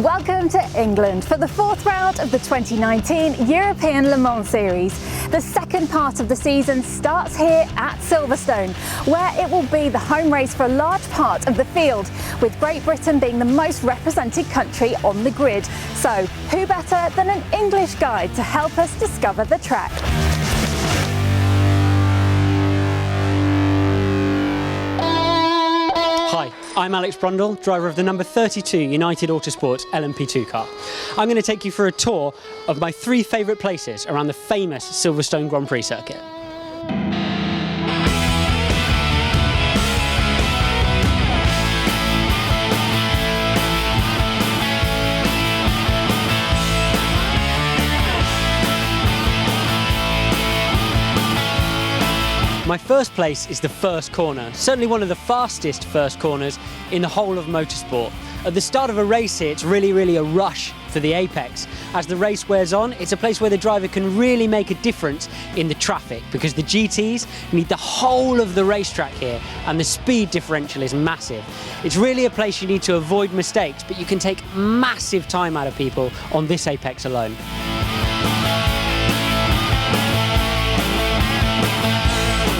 Welcome to England for the fourth round of the 2019 European Le Mans Series. The second part of the season starts here at Silverstone, where it will be the home race for a large part of the field, with Great Britain being the most represented country on the grid. So, who better than an English guide to help us discover the track? Hi, I'm Alex Brundle, driver of the number 32 United Autosports LMP2 car. I'm going to take you for a tour of my three favourite places around the famous Silverstone Grand Prix circuit. My first place is the first corner, certainly one of the fastest first corners in the whole of motorsport. At the start of a race here, it's really a rush for the apex. As the race wears on, it's a place where the driver can really make a difference in the traffic, because the GTs need the whole of the racetrack here and the speed differential is massive. It's really a place you need to avoid mistakes, but you can take massive time out of people on this apex alone.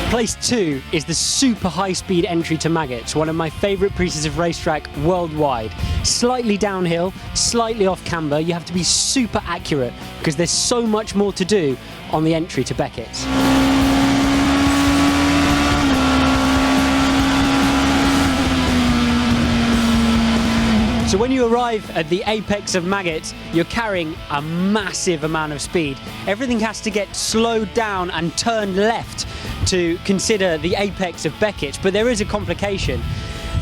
Place 2 is the super high-speed entry to Maggots, one of my favourite pieces of racetrack worldwide. Slightly downhill, slightly off camber, you have to be super accurate because there's so much more to do on the entry to Beckett's. So when you arrive at the apex of Maggots, you're carrying a massive amount of speed. Everything has to get slowed down and turned left to consider the apex of Beckett's, but there is a complication.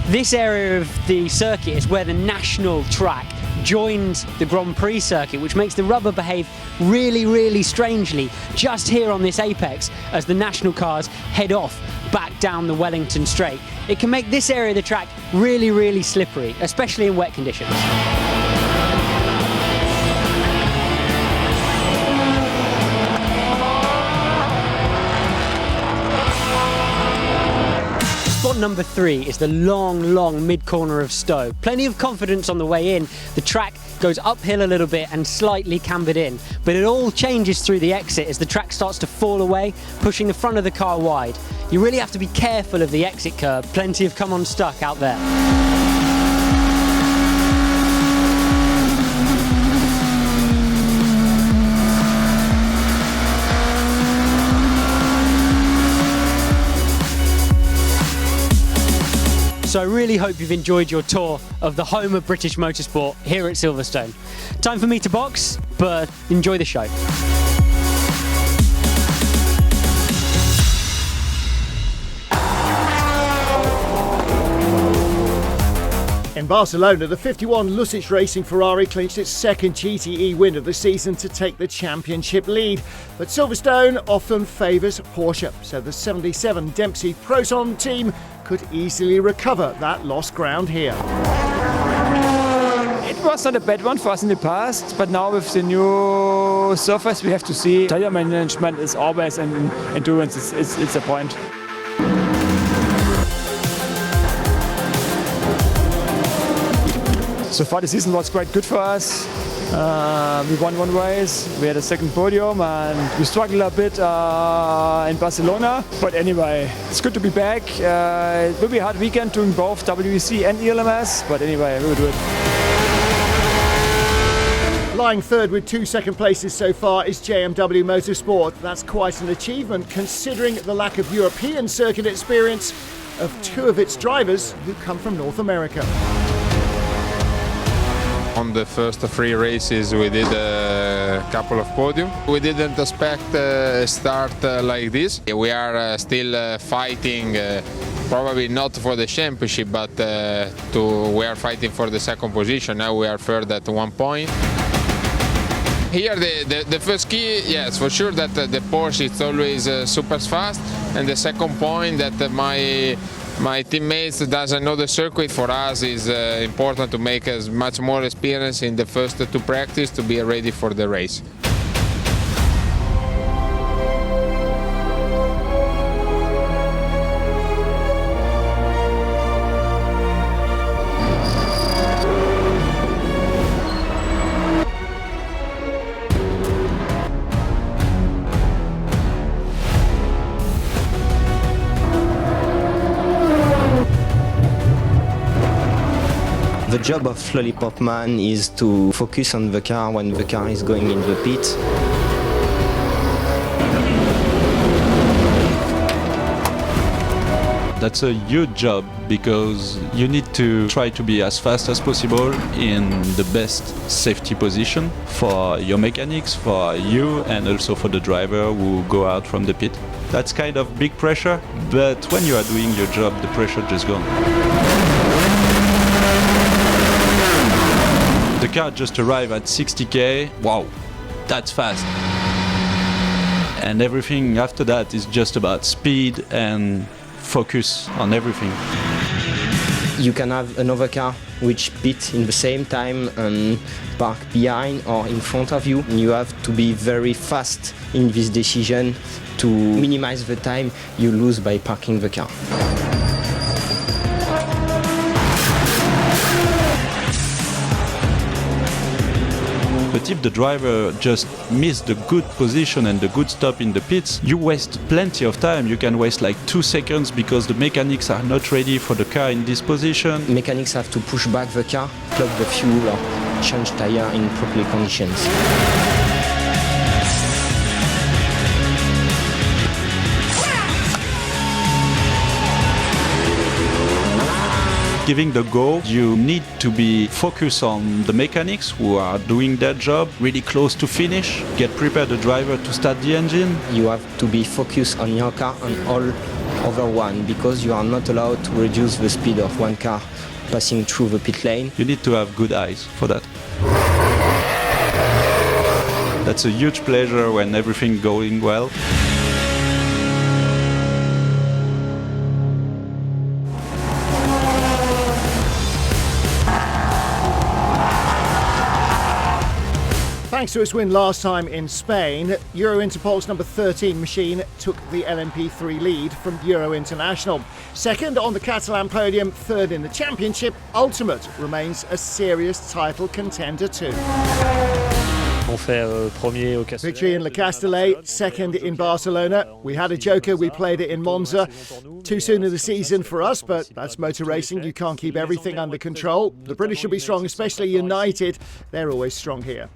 This area of the circuit is where the national track joins the Grand Prix circuit, which makes the rubber behave really strangely just here on this apex as the national cars head off back down the Wellington Straight. It can make this area of the track really slippery, especially in wet conditions. Spot number 3 is the long mid-corner of Stowe. Plenty of confidence on the way in. The track goes uphill a little bit and slightly cambered in, but it all changes through the exit as the track starts to fall away, pushing the front of the car wide. You really have to be careful of the exit curve. Plenty of come unstuck out there. So I really hope you've enjoyed your tour of the home of British motorsport here at Silverstone. Time for me to box, but enjoy the show. In Barcelona, the 51 Lusic Racing Ferrari clinched its second GTE win of the season to take the championship lead. But Silverstone often favours Porsche, so the 77 Dempsey Proton team could easily recover that lost ground here. It was not a bad one for us in the past, but now with the new surface we have to see. Tire management is always, and endurance it's a point. So far the season was quite good for us. We won one race, we had a second podium, and we struggled a bit in Barcelona. But anyway, it's good to be back. It will be a hard weekend doing both WEC and ELMS, but anyway, we will do it. Lying third with 2 second places so far is JMW Motorsport. That's quite an achievement considering the lack of European circuit experience of 2 of its drivers who come from North America. On the first 3 races we did a couple of podiums. We didn't expect a start like this. We are still fighting, probably not for the championship, but we are fighting for the second position. Now we are third at 1 point. Here the first key, yes, for sure that the Porsche is always super fast, and the second point that my teammates doesn't know the circuit. For us is important to make as much more experience in the first 2 practice to be ready for the race. The job of Lollipop Man is to focus on the car when the car is going in the pit. That's a huge job because you need to try to be as fast as possible in the best safety position for your mechanics, for you, and also for the driver who go out from the pit. That's kind of big pressure, but when you are doing your job, the pressure just gone. The car just arrived at 60k. Wow, that's fast. And everything after that is just about speed and focus on everything. You can have another car which pit in the same time and park behind or in front of you. You have to be very fast in this decision to minimize the time you lose by parking the car. But if the driver just missed the good position and the good stop in the pits, you waste plenty of time. You can waste like 2 seconds because the mechanics are not ready for the car in this position. Mechanics have to push back the car, plug the fuel or change tire in proper conditions. Giving the go, you need to be focused on the mechanics who are doing their job, really close to finish, get prepared the driver to start the engine. You have to be focused on your car and all other one because you are not allowed to reduce the speed of one car passing through the pit lane. You need to have good eyes for that. That's a huge pleasure when everything going well. Thanks to its win last time in Spain, Euro Interpol's number 13 machine took the LMP3 lead from Euro International. Second on the Catalan podium, third in the championship, Ultimate remains a serious title contender too. Victory in Le Castellet, second in Barcelona. We had a joker, we played it in Monza. Too soon in the season for us, but that's motor racing. You can't keep everything under control. The British will be strong, especially United. They're always strong here.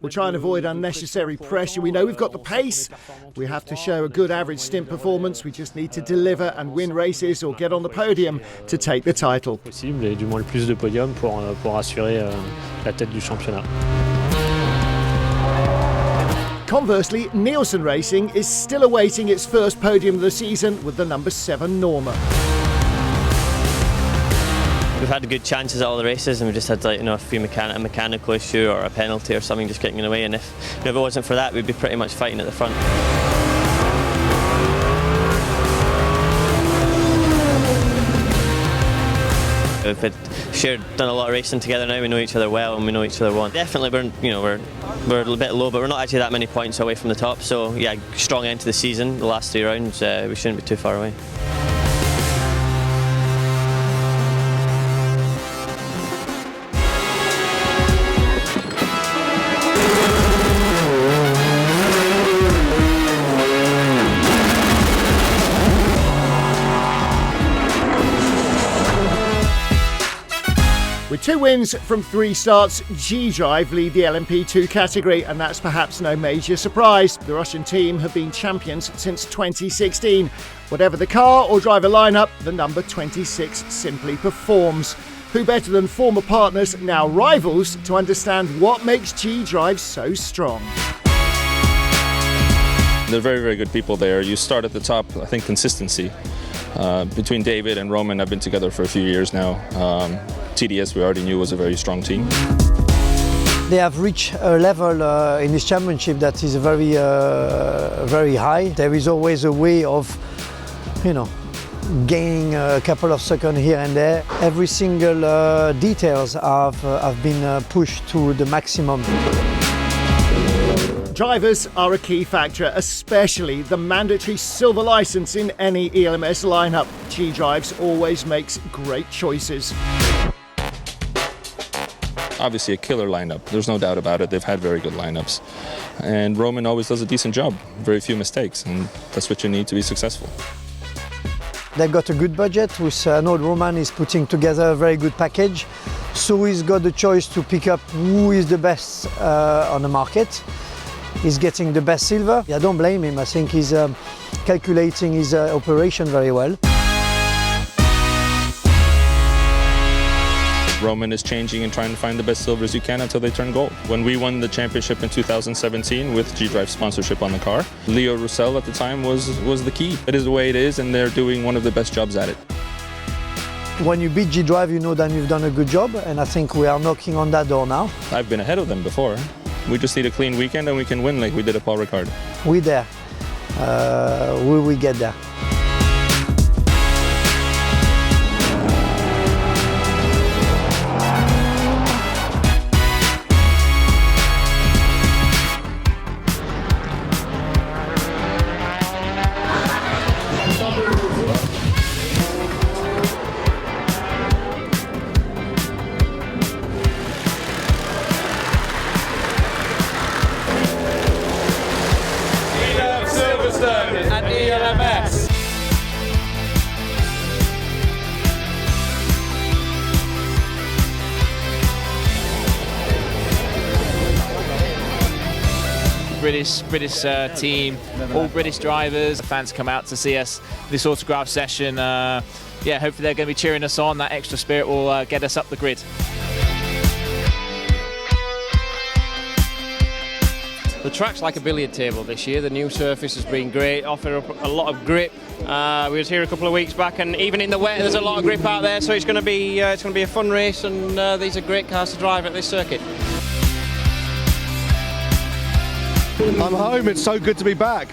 We'll try and avoid unnecessary pressure. We know we've got the pace. We have to show a good average stint performance. We just need to deliver and win races or get on the podium to take the title. Et du moins le plus de podiums pour assurer la tête du championnat. Conversely, Nielsen Racing is still awaiting its first podium of the season with the number 7 Norma. We've had good chances at all the races, and we just had a few mechanical issue or a penalty or something just getting in the way. And if it wasn't for that, we'd be pretty much fighting at the front. We've done a lot of racing together now. We know each other well and we know each other well. Definitely, we're a little bit low, but we're not actually that many points away from the top. So yeah, strong end to the season. The last 3 rounds, we shouldn't be too far away. With 2 wins from 3 starts, G-Drive lead the LMP2 category, and that's perhaps no major surprise. The Russian team have been champions since 2016. Whatever the car or driver lineup, the number 26 simply performs. Who better than former partners, now rivals, to understand what makes G-Drive so strong? They're very, very good people there. You start at the top, I think consistency. Between David and Roman, I've been together for a few years now. TDS we already knew was a very strong team. They have reached a level in this championship that is very, very high. There is always a way of, gaining a couple of seconds here and there. Every single details have been pushed to the maximum. Drivers are a key factor, especially the mandatory silver license in any ELMS lineup. G-Drives always makes great choices. Obviously a killer lineup, there's no doubt about it. They've had very good lineups. And Roman always does a decent job, very few mistakes, and that's what you need to be successful. They've got a good budget, with Roman is putting together a very good package. So he's got the choice to pick up who is the best on the market. He's getting the best silver. I don't blame him. I think he's calculating his operation very well. Roman is changing and trying to find the best silvers you can until they turn gold. When we won the championship in 2017 with G-Drive sponsorship on the car, Leo Roussel at the time was the key. It is the way it is, and they're doing one of the best jobs at it. When you beat G-Drive, you know that you've done a good job, and I think we are knocking on that door now. I've been ahead of them before. We just need a clean weekend and we can win like we did at Paul Ricard. We're there. Will we get there? And ELMS. British team, all British drivers. The fans come out to see us. This autograph session, yeah, hopefully they're going to be cheering us on. That extra spirit will get us up the grid. The track's like a billiard table this year. The new surface has been great, offer up a lot of grip. We was here a couple of weeks back, and even in the wet, there's a lot of grip out there. So it's going to be a fun race, and these are great cars to drive at this circuit. I'm home. It's so good to be back.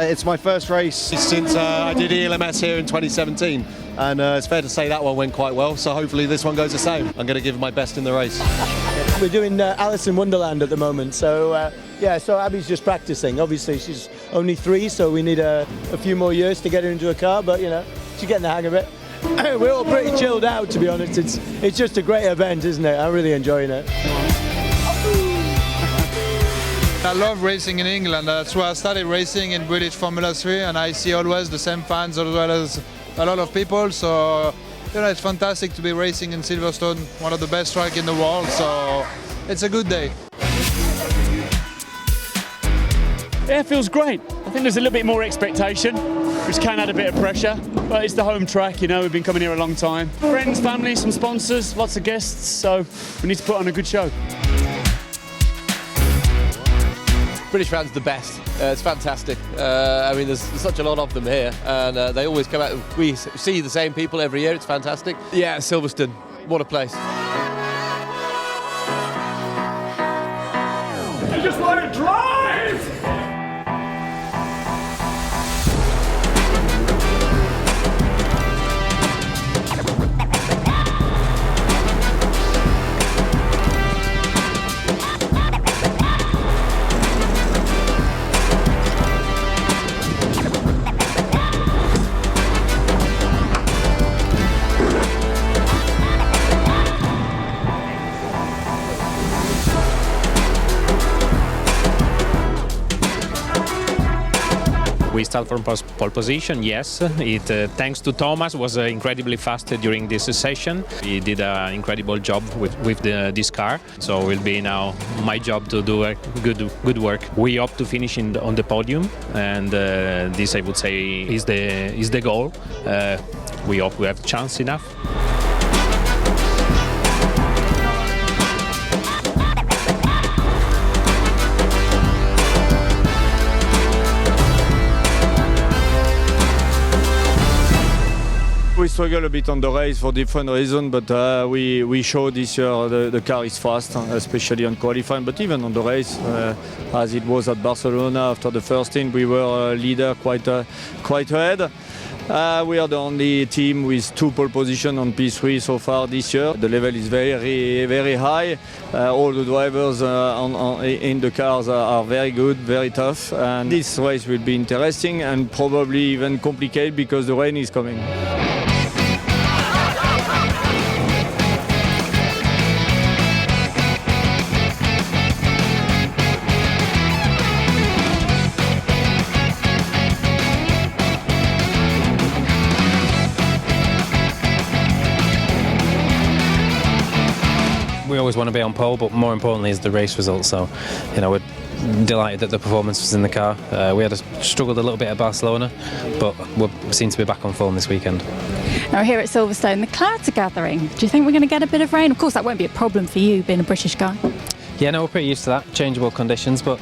It's my first race since I did ELMS here in 2017, and it's fair to say that one went quite well. So hopefully this one goes the same. I'm going to give my best in the race. We're doing Alice in Wonderland at the moment, so yeah. So Abby's just practicing. Obviously, she's only 3, so we need a few more years to get her into a car. But you know, she's getting the hang of it. We're all pretty chilled out, to be honest. It's just a great event, isn't it? I'm really enjoying it. I love racing in England. That's why I started racing in British Formula 3, and I see always the same fans as well as a lot of people. So, you know, it's fantastic to be racing in Silverstone, one of the best tracks in the world. So, it's a good day. Yeah, it feels great. I think there's a little bit more expectation, which can add a bit of pressure, but it's the home track, you know, we've been coming here a long time. Friends, family, some sponsors, lots of guests, so we need to put on a good show. British fans the best. It's fantastic. I mean, there's such a lot of them here, and they always come out. We see the same people every year. It's fantastic. Yeah, Silverstone, what a place. You just want to drive! We start from pole position, yes. Thanks to Thomas, was incredibly fast during this session. He did an incredible job with this car. So it will be now my job to do a good work. We hope to finish on the podium, and this, I would say, is the goal. We hope we have chance enough. We struggle a bit on the race for different reasons, but we show this year the car is fast, especially on qualifying, but even on the race, as it was at Barcelona after the first stint, we were a leader quite ahead. We are the only team with 2 pole positions on P3 so far this year. The level is very, very high. All the drivers in the cars are very good, very tough, and this race will be interesting and probably even complicated because the rain is coming. we always want to be on pole, but more importantly is the race result. So, you know, we're delighted that the performance was in the car. We had struggled a little bit at Barcelona, but we seem to be back on form this weekend. Now here at Silverstone, the clouds are gathering. Do you think we're going to get a bit of rain? Of course, that won't be a problem for you, being a British guy. Yeah, no, we're pretty used to that, changeable conditions, but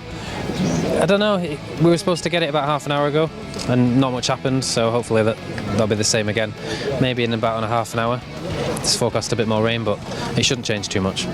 I don't know, we were supposed to get it about half an hour ago and not much happened, so hopefully that'll be the same again. Maybe in about half an hour. It's forecast a bit more rain, but it shouldn't change too much.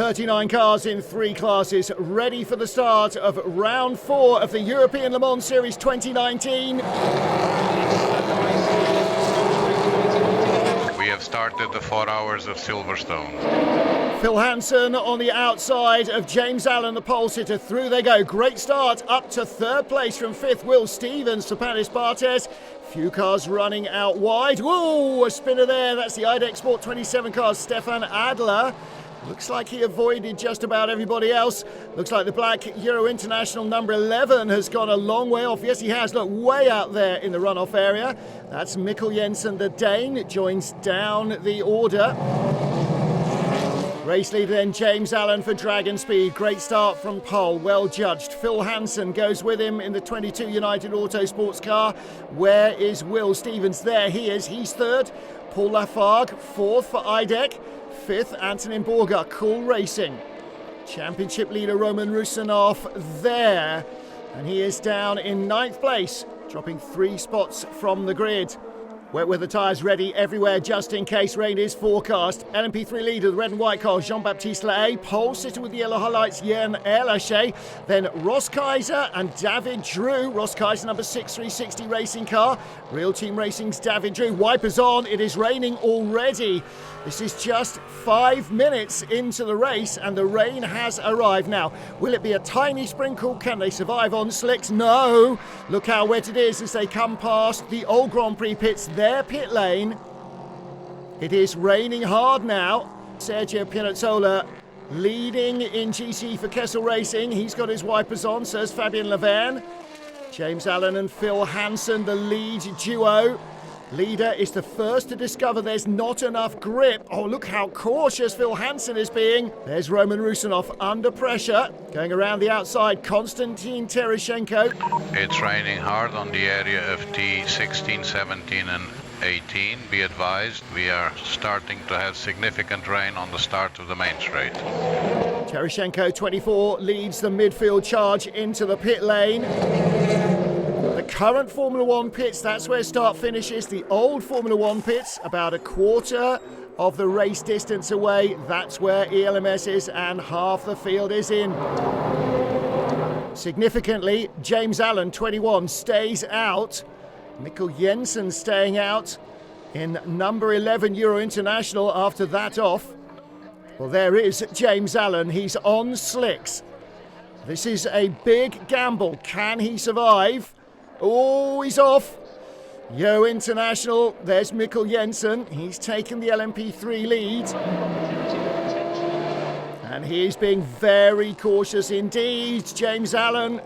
39 cars in 3 classes, ready for the start of round 4 of the European Le Mans Series 2019. We have started the 4 Hours of Silverstone. Phil Hansen on the outside of James Allen, the pole sitter. Through they go. Great start up to 3rd place from 5th. Will Stevens to Panis Bartes. Few cars running out wide. Whoa, a spinner there. That's the IDEC Sport 27 cars. Stefan Adler. Looks like he avoided just about everybody else. Looks like the black Euro International number 11 has gone a long way off. Yes, he has. Look, way out there in the runoff area. That's Mikkel Jensen, the Dane, joins down the order. Race leader then James Allen for Dragon Speed. Great start from pole, well judged. Phil Hansen goes with him in the 22 United Autosports car. Where is Will Stevens? There he is. He's 3rd. Paul Lafargue 4th for IDEC. 5th, Antonin Borger, Cool Racing. Championship leader Roman Rusanov there. And he is down in 9th place, dropping 3 spots from the grid. Wet weather tyres ready everywhere just in case rain is forecast. LMP3 leader, the red and white car, Jean-Baptiste Lahaye. Pole sitter with the yellow highlights, Jan Erlaché. Then Ross Kaiser and David Drew. Ross Kaiser, number 6360 racing car. Real Team Racing's David Drew. Wipers on, it is raining already. This is just 5 minutes into the race and the rain has arrived. Now, will it be a tiny sprinkle? Can they survive on slicks? No. Look how wet it is as they come past the old Grand Prix pits. Their pit lane. It is raining hard now. Sergio Pianazzola leading in GC for Kessel Racing. He's got his wipers on, so is Fabien Laverne. James Allen and Phil Hansen, the lead duo. Leader is the first to discover there's not enough grip. Oh, look how cautious Phil Hansen is being. There's Roman Rusanov under pressure. Going around the outside, Konstantin Tereshchenko. It's raining hard on the area of T16, 17 and 18. Be advised, we are starting to have significant rain on the start of the main straight. Tereshchenko, 24, leads the midfield charge into the pit lane. The current Formula One pits, that's where start finishes. The old Formula One pits, about a quarter of the race distance away. That's where ELMS is, and half the field is in. Significantly, James Allen, 21, stays out. Mikkel Jensen staying out in number 11 Euro International after that off. Well, there is James Allen. He's on slicks. This is a big gamble. Can he survive? Oh, he's off. Euro International, there's Mikkel Jensen. He's taken the LMP3 lead. And he's being very cautious indeed. James Allen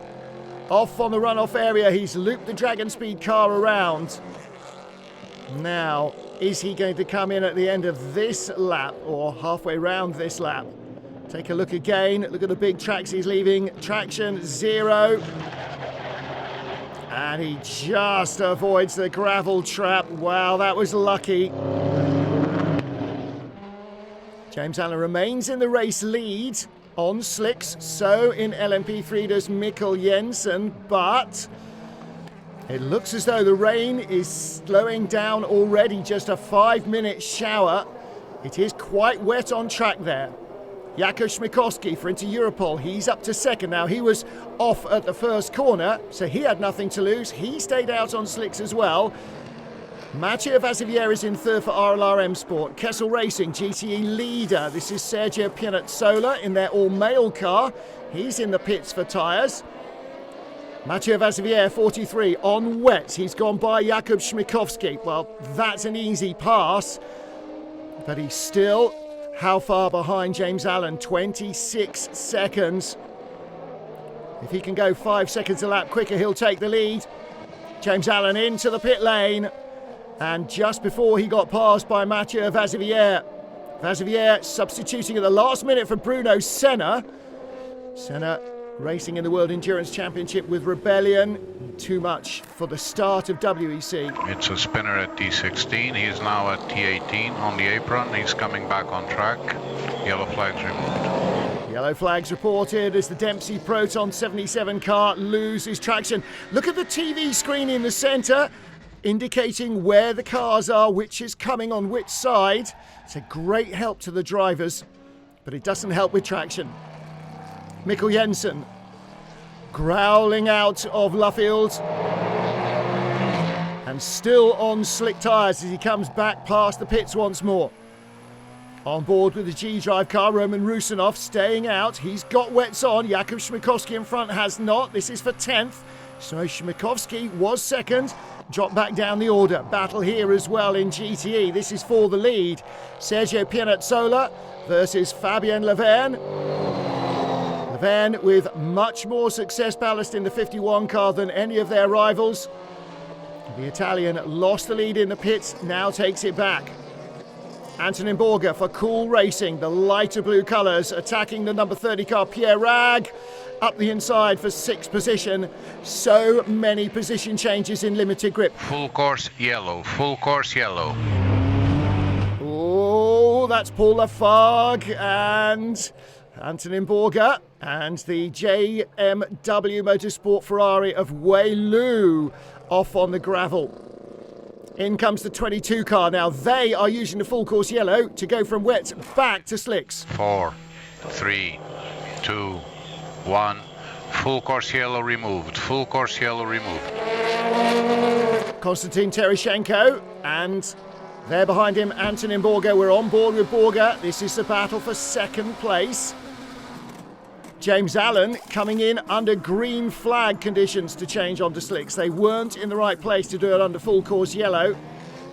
off on the runoff area. He's looped the Dragon Speed car around. Now, is he going to come in at the end of this lap or halfway round this lap? Take a look again. Look at the big tracks he's leaving. Traction 0. And he just avoids the gravel trap. Wow, that was lucky. James Allen remains in the race lead on slicks. So in LMP3 does Mikkel Jensen, but it looks as though the rain is slowing down already. Just a 5-minute shower. It is quite wet on track there. Jakub Śmiechowski for Inter Europol, he's up to second now. He was off at the first corner, so he had nothing to lose. He stayed out on slicks as well. Mathieu Vazivière is in third for RLR M Sport. Kessel Racing, GTE leader. This is Sergio Pianazzola in their all-male car. He's in the pits for tyres. Mathieu Vazivière, 43, on wet. He's gone by Jakub Śmiechowski. Well, that's an easy pass, but he's still, how far behind James Allen? 26 seconds. If he can go 5 seconds a lap quicker, he'll take the lead. James Allen into the pit lane. And just before he got passed by Mathieu Vazivière. Vazivière substituting at the last minute for Bruno Senna. Senna racing in the World Endurance Championship with Rebellion. Too much for the start of WEC. It's a spinner at T16. He's now at T18 on the apron. He's coming back on track. Yellow flags removed. Yellow flags reported as the Dempsey Proton 77 car loses traction. Look at the TV screen in the centre, indicating where the cars are, which is coming on which side. It's a great help to the drivers, but it doesn't help with traction. Mikkel Jensen growling out of Luffield and still on slick tyres as he comes back past the pits once more. On board with the G-Drive car, Roman Rusinov staying out. He's got wets on. Jakub Śmiechowski in front has not. This is for 10th. So Śmiechowski was second. Dropped back down the order. Battle here as well in GTE. This is for the lead. Sergio Pianazzola versus Fabien Laverne. Laverne with much more success ballast in the 51 car than any of their rivals. The Italian lost the lead in the pits, now takes it back. Antonin Borger for Cool Racing, the lighter blue colours, attacking the number 30 car, Pierre Rag, up the inside for 6th position. So many position changes in limited grip. Full course yellow, full course yellow. Oh, that's Paul Lafargue and Antonin Borger and the JMW Motorsport Ferrari of Wei Lu off on the gravel. In comes the 22 car now. They are using the full course yellow to go from wet back to slicks. 4, 3, 2, 1. Full course yellow removed. Full course yellow removed. Konstantin Tereshenko and there behind him Antonin Borger. We're on board with Borger. This is the battle for second place. James Allen coming in under green flag conditions to change onto slicks. They weren't in the right place to do it under full course yellow.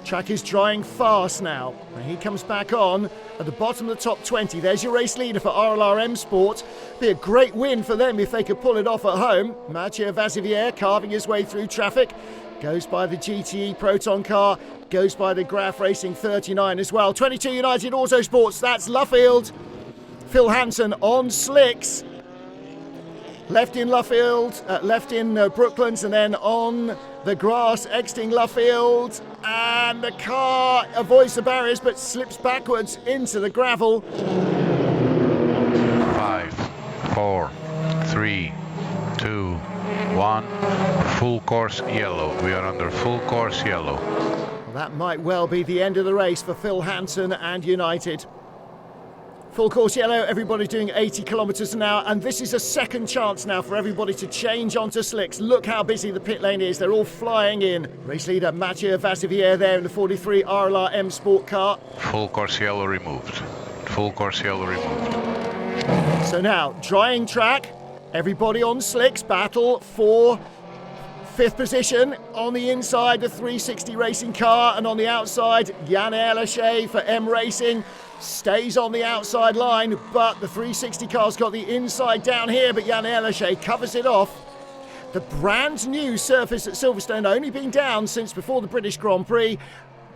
Track is drying fast now. And he comes back on at the bottom of the top 20. There's your race leader for RLR M Sport. Be a great win for them if they could pull it off at home. Mathieu Vazivière carving his way through traffic. Goes by the GTE Proton car. Goes by the Graf Racing 39 as well. 22 United Autosports. That's Luffield. Phil Hansen on slicks. Left in Luffield, left in Brooklands, and then on the grass, exiting Luffield. And the car avoids the barriers but slips backwards into the gravel. 5, 4, 3, 2, 1. Full course yellow. We are under full course yellow. Well, that might well be the end of the race for Phil Hansen and United. Full course yellow, everybody doing 80 kilometres an hour, and this is a second chance now for everybody to change onto slicks. Look how busy the pit lane is, they're all flying in. Race leader Mathieu Vazivière there in the 43 RLR M Sport car. Full course yellow removed. Full course yellow removed. So now, drying track, everybody on slicks, battle for 5th position. On the inside, the 360 Racing car, and on the outside, Jan Erlaché for M Racing. Stays on the outside line, but the 360 car's got the inside down here, but Jan Erlaché covers it off. The brand new surface at Silverstone, only been down since before the British Grand Prix.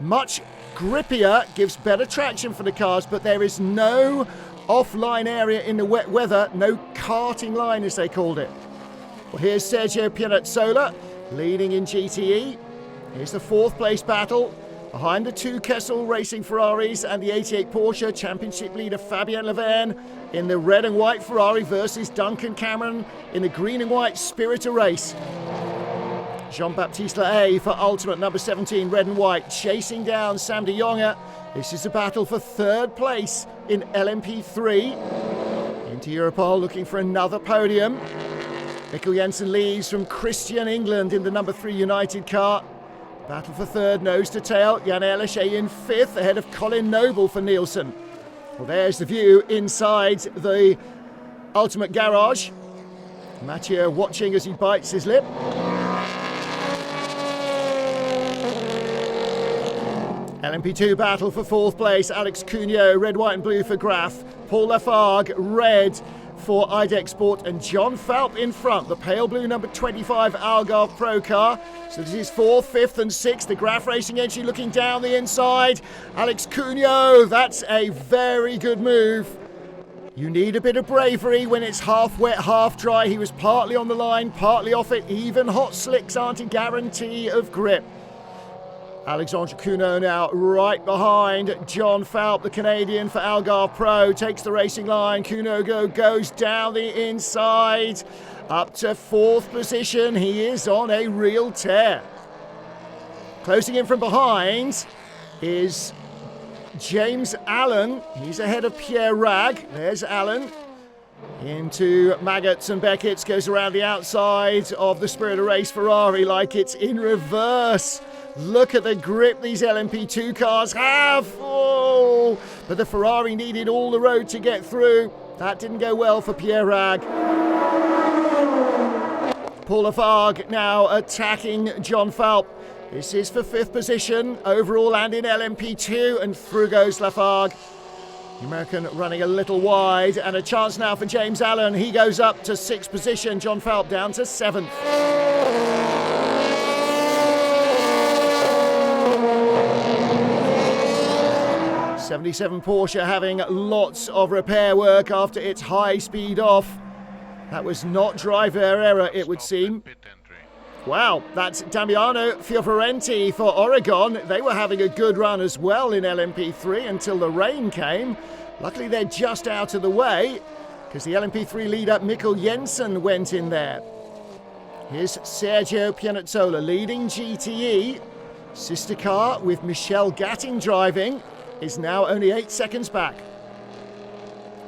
Much grippier, gives better traction for the cars, but there is no offline area in the wet weather, no karting line as they called it. Well, here's Sergio Pianazzola leading in GTE. Here's the 4th place battle Behind the 2 Kessel Racing Ferraris and the 88 Porsche, championship leader Fabien Laverne in the red and white Ferrari versus Duncan Cameron in the green and white Spirit of Race. Jean-Baptiste Lahaye for Ultimate number 17, red and white, chasing down Sam de Jonge. This is a battle for 3rd place in LMP3. Into Europol looking for another podium. Mikkel Jensen leads from Christian England in the number 3 United car. Battle for 3rd, nose to tail. Jan Ehrlich in 5th, ahead of Colin Noble for Nielsen. Well, there's the view inside the Ultimate garage. Mathieu watching as he bites his lip. LMP2 battle for 4th place. Alex Cugno, red, white and blue for Graf. Paul Lafargue, red for IDEC Sport, and John Falp in front, the pale blue number 25 Algarve Pro car. So this is 4th, 5th and 6th. The Graf Racing entry looking down the inside. Alex Cugno, that's a very good move. You need a bit of bravery when it's half wet, half dry. He was partly on the line, partly off it. Even hot slicks aren't a guarantee of grip. Alexandre Cugno now right behind John Falp, the Canadian for Algarve Pro, takes the racing line. Cugno goes down the inside, up to 4th position. He is on a real tear. Closing in from behind is James Allen. He's ahead of Pierre Rag. There's Allen. Into Maggots and Beckett's, goes around the outside of the Spirit of Race Ferrari like it's in reverse. Look at the grip these LMP2 cars have. Oh, but the Ferrari needed all the road to get through. That didn't go well for Pierre Rag. Paul Lafargue now attacking John Falp. This is for 5th position overall and in LMP2, and through goes Lafargue. The American running a little wide, and a chance now for James Allen. He goes up to 6th position. John Falp down to 7th. 77 Porsche having lots of repair work after its high speed off. That was not driver error, it would seem. Wow, that's Damiano Fiovorenti for Oregon. They were having a good run as well in LMP3 until the rain came. Luckily they're just out of the way because the LMP3 leader Mikkel Jensen went in there. Here's Sergio Pianazzola leading GTE. Sister car with Michelle Gatting driving is now only 8 seconds back.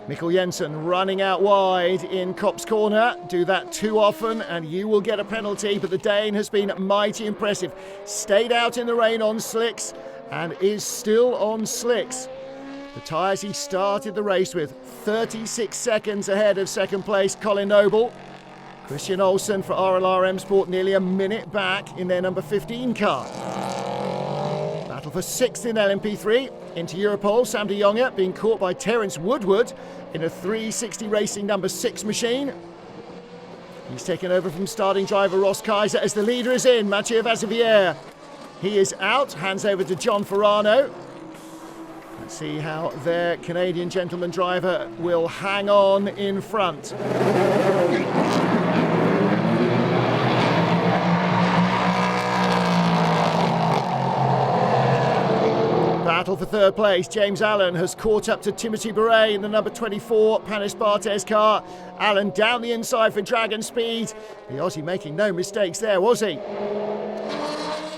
Mikkel Jensen running out wide in Copse Corner. Do that too often and you will get a penalty, but the Dane has been mighty impressive. Stayed out in the rain on slicks and is still on slicks. The tyres he started the race with, 36 seconds ahead of 2nd place Colin Noble. Christian Olsen for RLRM Sport nearly a minute back in their number 15 car. Battle for 6th in LMP3. Into Europol, Sam de Jonge being caught by Terence Woodward in a 360 Racing number 6 machine. He's taken over from starting driver Ross Kaiser as the leader is in, Mathieu Vazevière. He is out, hands over to John Ferrano. Let's see how their Canadian gentleman driver will hang on in front. Battle for 3rd place. James Allen has caught up to Timothy Beret in the number 24 Panis Barthez car. Allen down the inside for Dragon Speed. The Aussie making no mistakes there, was he?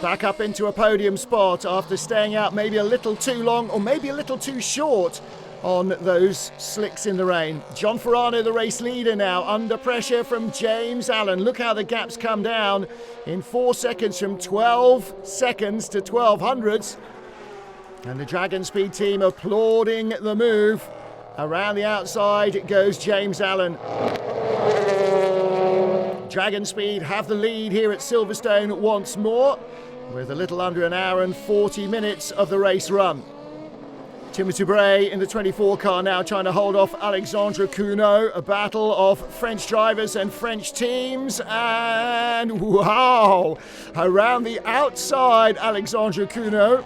Back up into a podium spot after staying out maybe a little too long or maybe a little too short on those slicks in the rain. John Ferrano, the race leader now, under pressure from James Allen. Look how the gaps come down in 4 seconds, from 12 seconds to 12 hundredths. And the Dragon Speed team applauding the move. Around the outside goes James Allen. Dragon Speed have the lead here at Silverstone once more, with a little under an hour and 40 minutes of the race run. Timothy Bray in the 24 car now trying to hold off Alexandre Cugno. A battle of French drivers and French teams. And wow! Around the outside, Alexandre Cugno.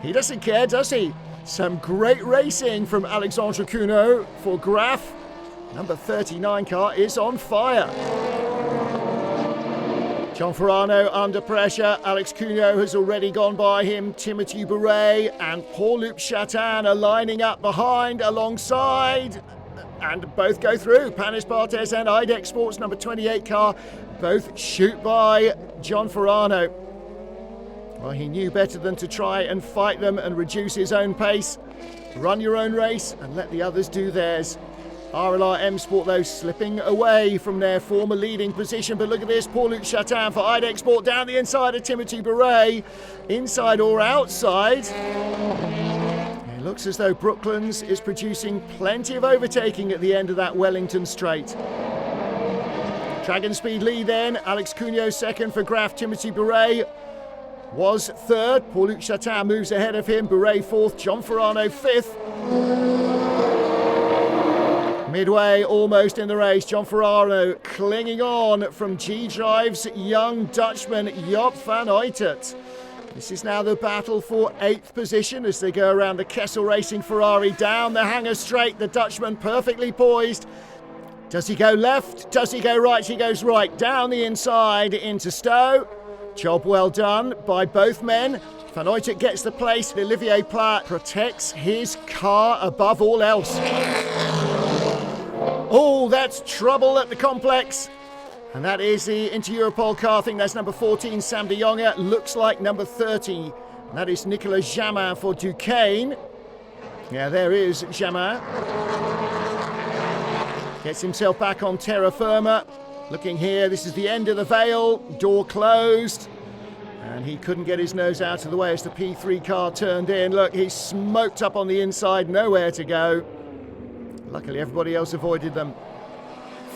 He doesn't care, does he? Some great racing from Alexandre Cugno for Graf. Number 39 car is on fire. John Farano under pressure. Alex Cugno has already gone by him. Timothy Bouret and Paul-Luc Chatin are lining up behind, alongside, and both go through. Panis Barthez and IDEX Sports number 28 car both shoot by John Farano. Well, he knew better than to try and fight them and reduce his own pace. Run your own race and let the others do theirs. RLR M Sport, though, slipping away from their former leading position. But look at this, Paul-Luc Chatin for IDEX Sport down the inside of Timothy Bouret. Inside or outside. It looks as though Brooklands is producing plenty of overtaking at the end of that Wellington straight. Dragon Speed lead then. Alex Cugno second for Graf. Timothy Bouret was third. Paul-Luc Chatin moves ahead of him. Bouret fourth. John Farano fifth. Midway, almost in the race, John Farano clinging on from G-Drive's young Dutchman Job van Uitert. This is now the battle for 8th position as they go around the Kessel Racing Ferrari down the hangar straight. The Dutchman perfectly poised. Does he go left? Does he go right? He goes right. Down the inside into Stowe. Job well done by both men. Van Uitert gets the place. Olivier Plat protects his car above all else. Oh, that's trouble at the complex. And that is the Inter-Europol car. I think that's number 14, Sam de Jonge. Looks like number 30. And that is Nicolas Jamin for Duquesne. Yeah, there is Jamin. Gets himself back on terra firma. Looking here, this is the end of the Vale. Door closed. And he couldn't get his nose out of the way as the P3 car turned in. Look, he's smoked up on the inside, nowhere to go. Luckily, everybody else avoided them.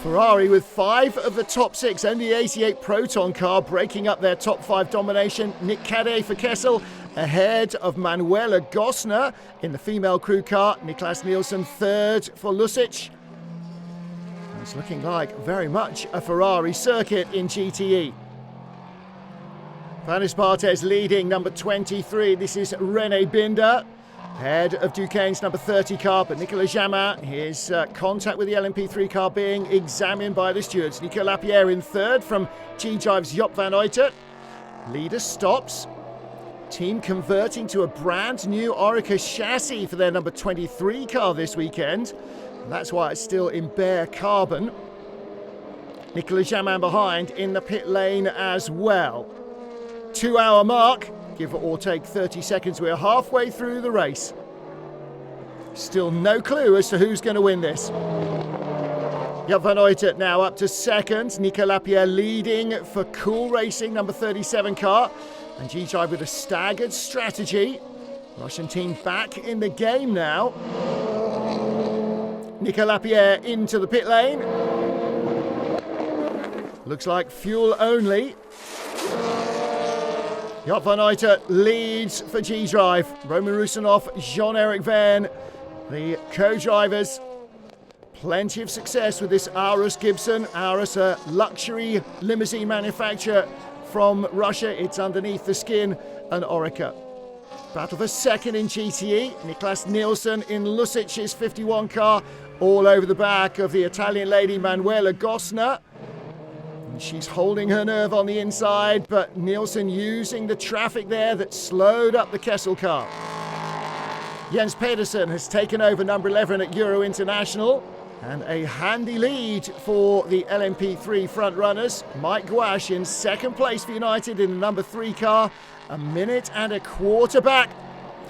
Ferrari with 5 of the top 6, only the 88 Proton car breaking up their top 5 domination. Nick Cadet for Kessel ahead of Manuela Gosner in the female crew car. Niklas Nielsen third for Lusic. It's looking like very much a Ferrari circuit in GTE. Panis Barthez leading, number 23. This is René Binder. Ahead of Duquesne's number 30 car, but Nicolas Jamin, his contact with the LMP3 car being examined by the stewards. Nico Lapierre in third from G-Drive's Job van Uitert. Leader stops. Team converting to a brand new Orica chassis for their number 23 car this weekend. And that's why it's still in bare carbon. Nicolas Jamin behind in the pit lane as well. 2-hour mark. Give or take 30 seconds, we're halfway through the race. Still no clue as to who's going to win this. Job van Uitert now up to second. Nico Lapierre leading for Cool Racing, number 37 car. And G-Drive with a staggered strategy. Russian team back in the game now. Nico Lapierre into the pit lane. Looks like fuel only. Job van Uitert leads for G-Drive. Roman Rusinov, Jean-Eric Verne, the co-drivers. Plenty of success with this Aurus Gibson. Aurus, a luxury limousine manufacturer from Russia. It's underneath the skin, an Orica. Battle for second in GTE. Niklas Nielsen in Lusic's 51 car, all over the back of the Italian lady Manuela Gosner. She's holding her nerve on the inside, but Nielsen using the traffic there that slowed up the Kessel car. Jens Pedersen has taken over number 11 at Euro International, and a handy lead for the LMP3 front runners. Mike Gouache in second place for United in the number 3 car, a minute and a quarter back.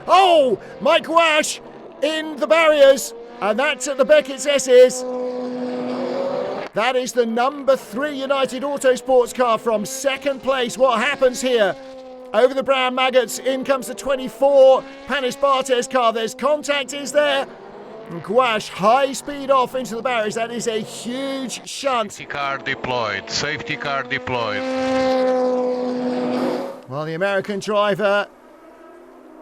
Oh, Mike Gouache in the barriers, and that's at the Beckett's S's. That is the number 3 United Autosports car from second place. What happens here? Over the brown maggots, in comes the 24 Panis Barthez car. There's contact, is there? And Gouache high speed off into the barriers. That is a huge shunt. Safety car deployed. Safety car deployed. Well, the American driver,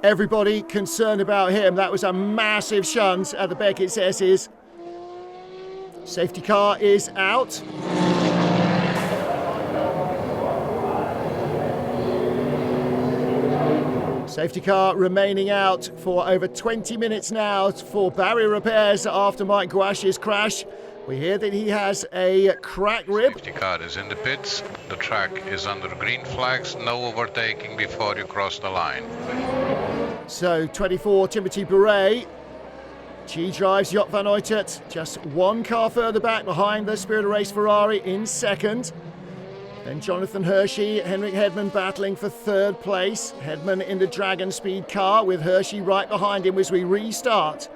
everybody concerned about him. That was a massive shunt at the Beckett's S's. Safety car is out. Safety car remaining out for over 20 minutes now for barrier repairs after Mike Gouache's crash. We hear that he has a cracked rib. Safety car is in the pits. The track is under green flags. No overtaking before you cross the line. So 24, Timothy Bure. G drives Joop van Uitert just one car further back behind the Spirit of Race Ferrari in second. Then Jonathan Hershey, Henrik Hedman battling for third place. Hedman in the Dragon Speed car with Hershey right behind him as we restart.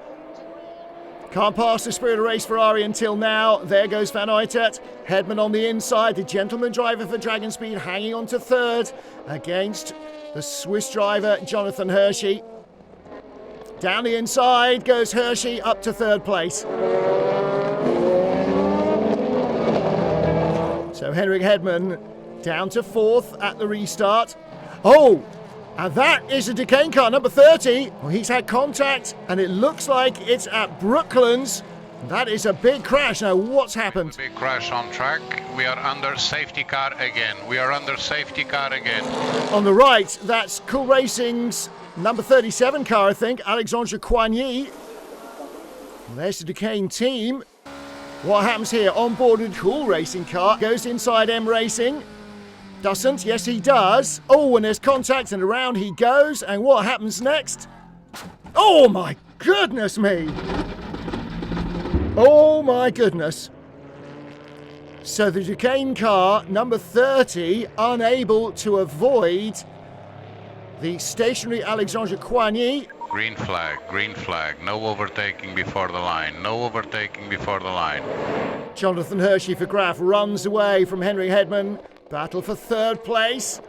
Can't pass the Spirit of Race Ferrari until now. There goes Van Uitert. Hedman on the inside. The gentleman driver for Dragon Speed hanging on to third against the Swiss driver Jonathan Hershey. Down the inside goes Hershey up to third place. So Henrik Hedman down to fourth at the restart. Oh, and that is a decaying car, number 30. Well, he's had contact, and it looks like it's at Brooklands. That is a big crash. Now, what's happened? Big crash on track. We are under safety car again. On the right, that's Cool Racing's number 37 car, I think, Alexandre Coigny. And there's the decaying team. What happens here? Onboarded Cool Racing car goes inside M Racing. Doesn't? Yes, he does. Oh, and there's contact, and around he goes. And what happens next? Oh, my goodness me. Oh, my goodness. So the decaying car, number 30, unable to avoid the stationary Alexandre Coigny. Green flag. No overtaking before the line. Jonathan Hershey for Graf runs away from Henrik Hedman. Battle for third place.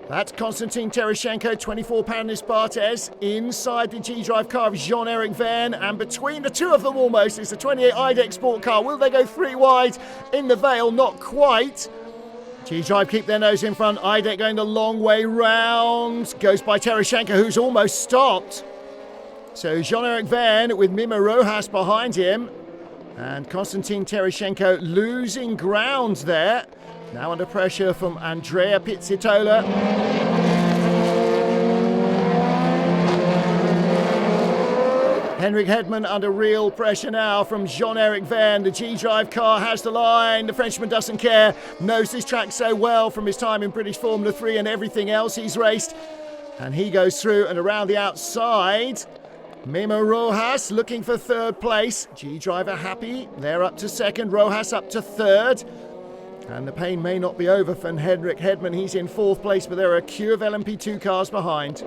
That's Konstantin Tereshchenko, 24 Panis Barthez, inside the G-Drive car of Jean-Eric Verne, and between the two of them almost is the 28 IDEC Sport car. Will they go three wide in the Vale? Not quite. G-Drive keep their nose in front. IDEC going the long way round. Goes by Tereshchenko, who's almost stopped. So Jean-Eric Verne with Mimo Rojas behind him. And Konstantin Tereshchenko losing ground there. Now under pressure from Andrea Pizzitola. Henrik Hedman under real pressure now from Jean-Eric Verne. The G-Drive car has the line. The Frenchman doesn't care. Knows this track so well from his time in British Formula 3 and everything else he's raced. And he goes through and around the outside. Mimo Rojas looking for third place. G-Driver happy. They're up to second. Rojas up to third. And the pain may not be over for Henrik Hedman. He's in fourth place, but there are a queue of LMP2 cars behind.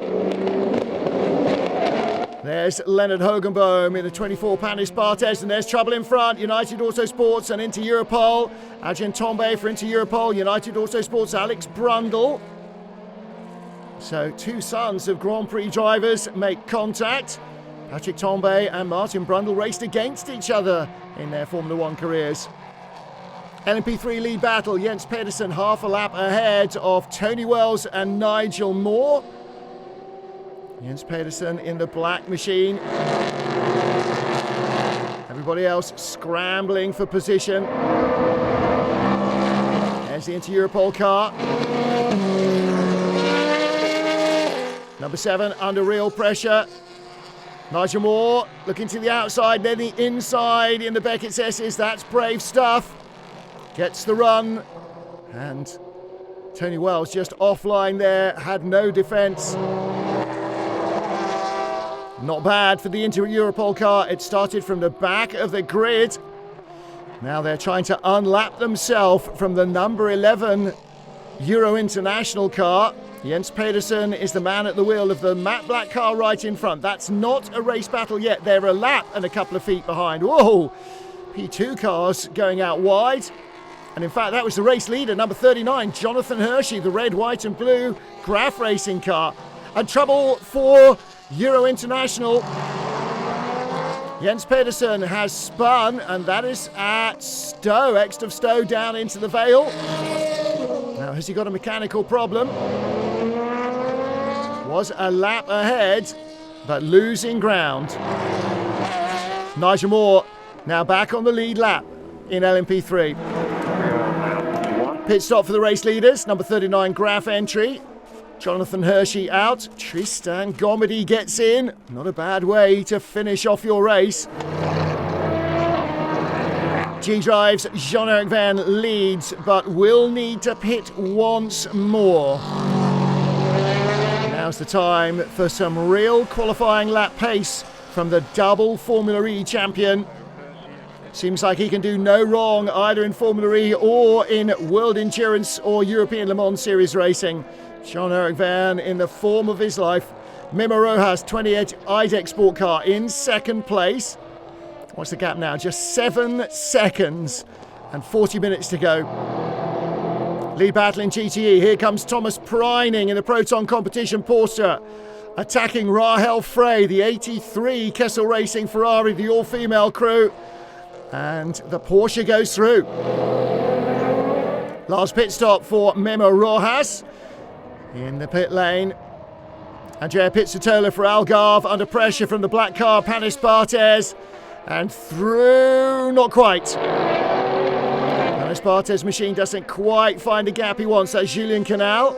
There's Leonard Hogenboom in the 24 Panis Barthez, and there's trouble in front. United Autosports and Inter Europol. Adrien Tombe for Inter Europol. United Autosports, Alex Brundle. So two sons of Grand Prix drivers make contact. Patrick Tombe and Martin Brundle raced against each other in their Formula 1 careers. LMP3 lead battle, Jens Pedersen half a lap ahead of Tony Wells and Nigel Moore. Jens Pedersen in the black machine. Everybody else scrambling for position. There's the Inter Europol car. Number 7 under real pressure. Nigel Moore looking to the outside, then the inside in the Beckett's S's. That's brave stuff. Gets the run, and Tony Wells just offline there, had no defence. Not bad for the Inter Europol car. It started from the back of the grid. Now they're trying to unlap themselves from the number 11 Euro International car. Jens Pedersen is the man at the wheel of the matte black car right in front. That's not a race battle yet. They're a lap and a couple of feet behind. Whoa! P2 cars going out wide. And in fact, that was the race leader, number 39, Jonathan Hershey, the red, white and blue Graf Racing car. And trouble for Euro International. Jens Pedersen has spun, and that is at Stowe, Ext of Stowe down into the Vale. Now, has he got a mechanical problem? Was a lap ahead, but losing ground. Nigel Moore now back on the lead lap in LMP3. Pit stop for the race leaders. Number 39 Graf entry. Jonathan Hershey out. Tristan Gomedy gets in. Not a bad way to finish off your race. G-Drive's Jean-Eric Verne leads, but will need to pit once more. Now's the time for some real qualifying lap pace from the double Formula E champion. Seems like he can do no wrong either in Formula E or in World Endurance or European Le Mans Series racing. Jean-Eric Verne in the form of his life. Memo Rojas, 28 IDEC Sport Car in second place. What's the gap now? Just 7 seconds and 40 minutes to go. Lead battle in GTE. Here comes Thomas Preining in the Proton competition Porsche. Attacking Rahel Frey, the 83 Kessel Racing Ferrari, the all-female crew. And the Porsche goes through. Last pit stop for Memo Rojas in the pit lane. Andrea Pizzitola for Algarve, under pressure from the black car, Panis Barthez, and through, not quite. Panis Barthez' machine doesn't quite find the gap he wants. That's Julien Canal.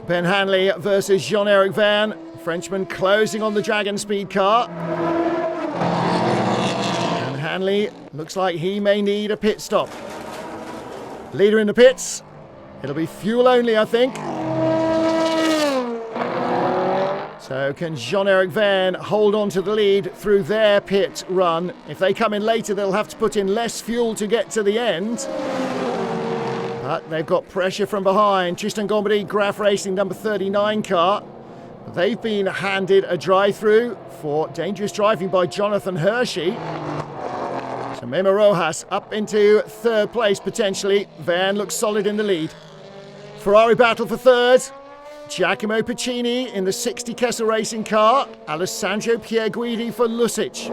Ben Hanley versus Jean-Eric Verne. Frenchman closing on the Dragon Speed car. And Hanley looks like he may need a pit stop. Leader in the pits. It'll be fuel only, I think. So can Jean-Eric Verne hold on to the lead through their pit run? If they come in later, they'll have to put in less fuel to get to the end. But they've got pressure from behind. Tristan Gombardi, Graf Racing, number 39 car. But they've been handed a drive-through for dangerous driving by Jonathan Hershey. So Memo Rojas up into third place potentially. Verne looks solid in the lead. Ferrari battle for third. Giacomo Piccini in the 60 Kessel Racing car. Alessandro Pierguidi for Lusic.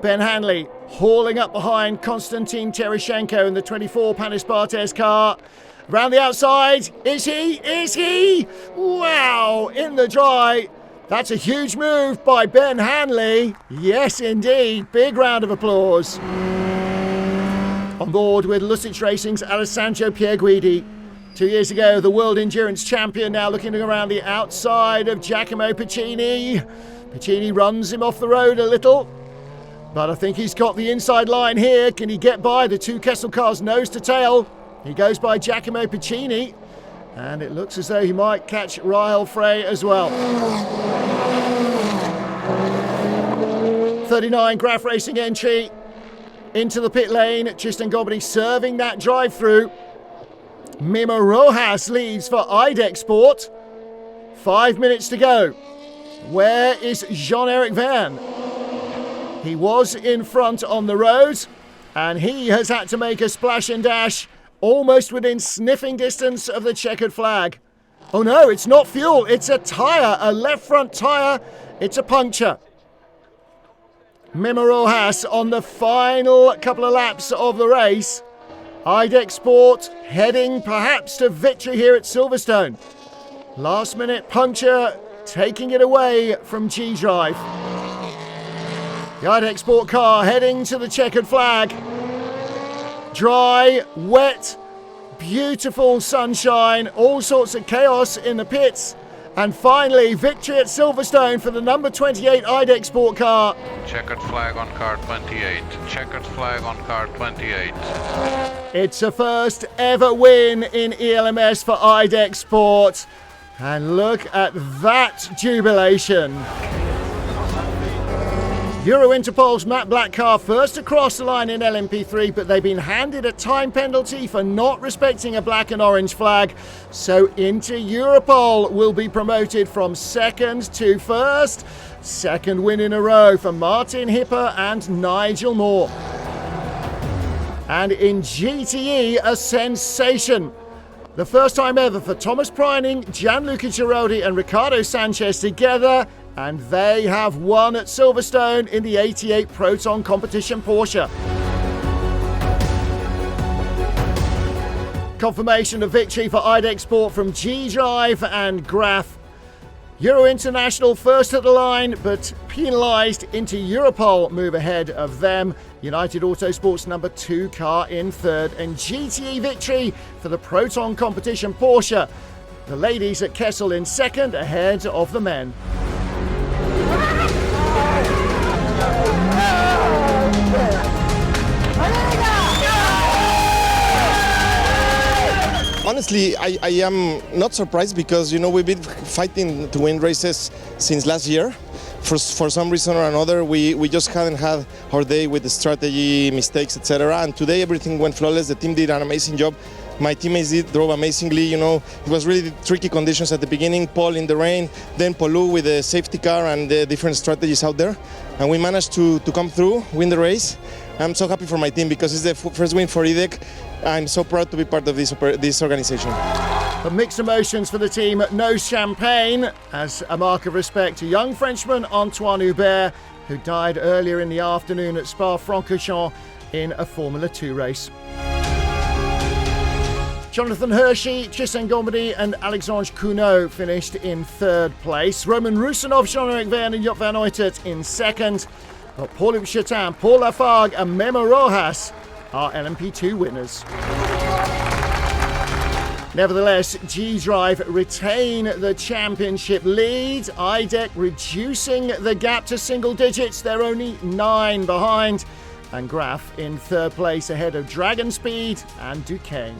Ben Hanley hauling up behind Konstantin Tereshchenko in the 24 Panis Barthez car. Around the outside, is he? Is he? Wow, in the dry. That's a huge move by Ben Hanley. Yes, indeed. Big round of applause. On board with Lusic Racing's Alessandro Pierguidi. 2 years ago, the World Endurance Champion, now looking around the outside of Giacomo Piccini. Piccini runs him off the road a little, but I think he's got the inside line here. Can he get by the two Kessel cars nose to tail? He goes by Giacomo Piccini, and it looks as though he might catch Rahel Frey as well. 39 Graf Racing entry into the pit lane. Tristan Gombardi serving that drive-through. Memo Rojas leads for IDEC Sport. 5 minutes to go. Where is Jean-Eric Verne? He was in front on the road, and he has had to make a splash and dash almost within sniffing distance of the checkered flag. Oh no, it's not fuel, it's a tyre, a left front tyre. It's a puncture. Memo Rojas on the final couple of laps of the race. IDEC Sport heading perhaps to victory here at Silverstone. Last minute puncture taking it away from G-Drive. The IDEC Sport car heading to the checkered flag. Dry, wet, beautiful sunshine, all sorts of chaos in the pits. And finally, victory at Silverstone for the number 28 IDEC Sport car. Checkered flag on car 28. Checkered flag on car 28. It's a first ever win in ELMS for IDEC Sport. And look at that jubilation. Euro Interpol's Matt Black car first across the line in LMP3, but they've been handed a time penalty for not respecting a black and orange flag. So Inter Europol will be promoted from second to first. Second win in a row for Martin Hipper and Nigel Moore. And in GTE, a sensation. The first time ever for Thomas Preining, Gianluca Giroldi and Ricardo Sanchez together, and they have won at Silverstone in the 88 Proton competition Porsche. Confirmation of victory for IDEC Sport from G-Drive and Graf. Euro International first at the line, but penalised. Inter Europol move ahead of them. United Autosports number 2 car in third, and GTE victory for the Proton competition Porsche. The ladies at Kessel in second, ahead of the men. Honestly, I am not surprised because, we've been fighting to win races since last year. For some reason or another, we just hadn't had our day with the strategy, mistakes, etc. And today everything went flawless. The team did an amazing job. My teammates drove amazingly. It was really tricky conditions at the beginning. Paul in the rain, then Paulu with the safety car and the different strategies out there. And we managed to come through, win the race. I'm so happy for my team because it's the first win for IDEC. I'm so proud to be part of this organization. But mixed emotions for the team, no champagne, as a mark of respect to young Frenchman Antoine Hubert, who died earlier in the afternoon at Spa-Francorchamps in a Formula 2 race. Jonathan Hershey, Tristan Gombedy and Alexandre Cuneau finished in third place. Roman Rusinov, Jean-Eric Verne and Joop van Uytert in second. But Paul-Luc Chatin, Paul Lafargue and Memo Rojas are LMP2 winners. Nevertheless, G-Drive retain the championship lead. IDEC reducing the gap to single digits. They're only 9 behind. And Graf in third place ahead of Dragon Speed and Duquesne.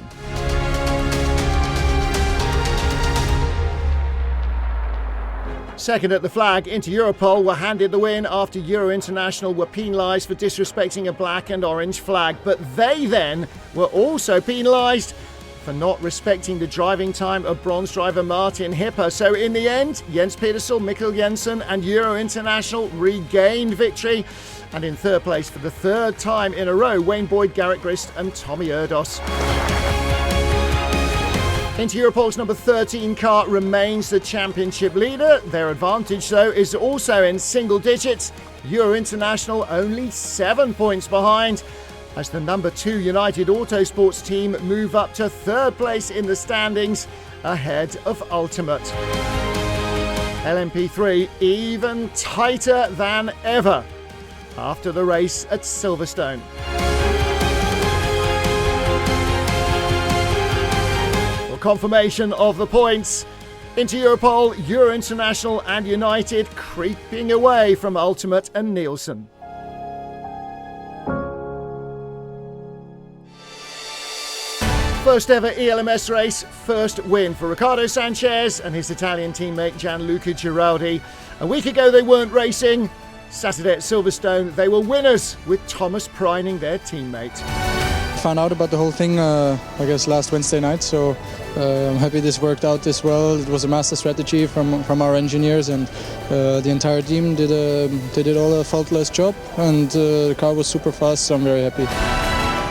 Second at the flag, Inter Europol were handed the win after Euro International were penalised for disrespecting a black and orange flag. But they then were also penalised for not respecting the driving time of bronze driver Martin Hipper. So in the end, Jens Pedersen, Mikkel Jensen and Euro International regained victory. And in third place for the third time in a row, Wayne Boyd, Garrett Grist and Tommy Erdos. Inter Europol's number 13 car remains the championship leader. Their advantage, though, is also in single digits. Euro International only 7 points behind, as the number 2 United Autosports team move up to third place in the standings ahead of Ultimate. LMP3 even tighter than ever after the race at Silverstone. Confirmation of the points. Inter Europol, Euro International and United creeping away from Ultimate and Nielsen. First ever ELMS race, first win for Riccardo Sanchez and his Italian teammate Gianluca Giraldi. A week ago they weren't racing. Saturday at Silverstone they were winners with Thomas Preining their teammate. Found out about the whole thing, I guess, last Wednesday night, so I'm happy this worked out this well. It was a master strategy from our engineers, and the entire team did it all a faultless job, and the car was super fast, so I'm very happy.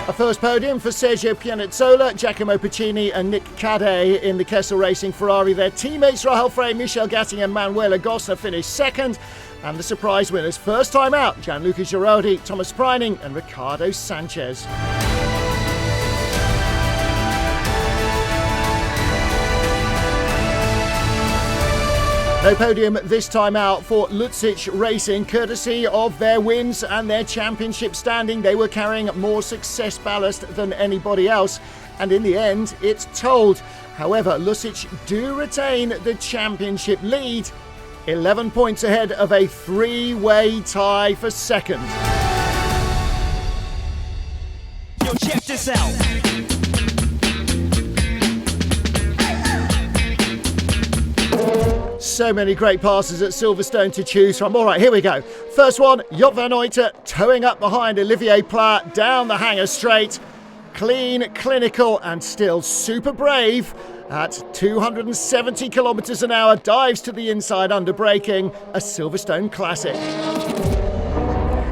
A first podium for Sergio Pianezzola, Giacomo Piccini and Nick Cadet in the Kessel Racing Ferrari. Their teammates Rahel Frey, Michel Gatting and Manuela Gosner finished second. And the surprise winners, first time out, Gianluca Giraldi, Thomas Preining and Riccardo Sanchez. No podium this time out for Lucic Racing, courtesy of their wins and their championship standing. They were carrying more success ballast than anybody else, and in the end, it's told. However, Lucic do retain the championship lead, 11 points ahead of a 3-way tie for second. Yo, check this out. So many great passes at Silverstone to choose from. All right, here we go. First one, Joop van Uytert towing up behind Olivier Pla down the hanger straight. Clean, clinical and still super brave. At 270 kilometres an hour, dives to the inside under braking, a Silverstone classic.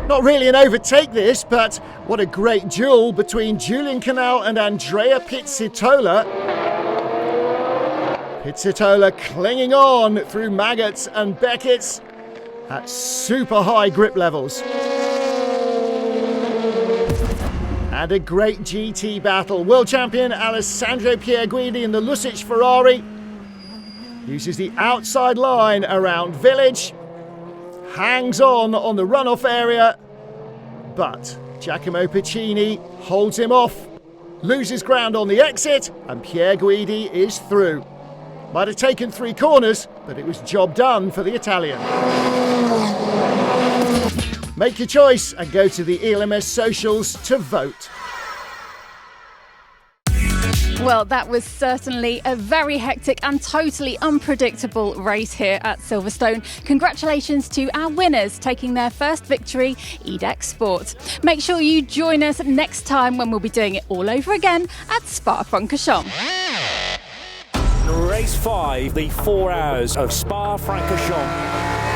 Not really an overtake this, but what a great duel between Julian Canal and Andrea Pizzitola. Pizzitola clinging on through Maggots and Beckett's at super high grip levels. And a great GT battle. World champion Alessandro Pierguidi in the Lucic Ferrari uses the outside line around Village, hangs on the runoff area, but Giacomo Piccini holds him off, loses ground on the exit, and Pierguidi is through. Might have taken 3 corners, but it was job done for the Italian. Make your choice and go to the ELMS socials to vote. Well, that was certainly a very hectic and totally unpredictable race here at Silverstone. Congratulations to our winners taking their first victory, EDEX Sport. Make sure you join us next time when we'll be doing it all over again at Spa-Francorchamps. Race 5, the 4 hours of Spa-Francorchamps.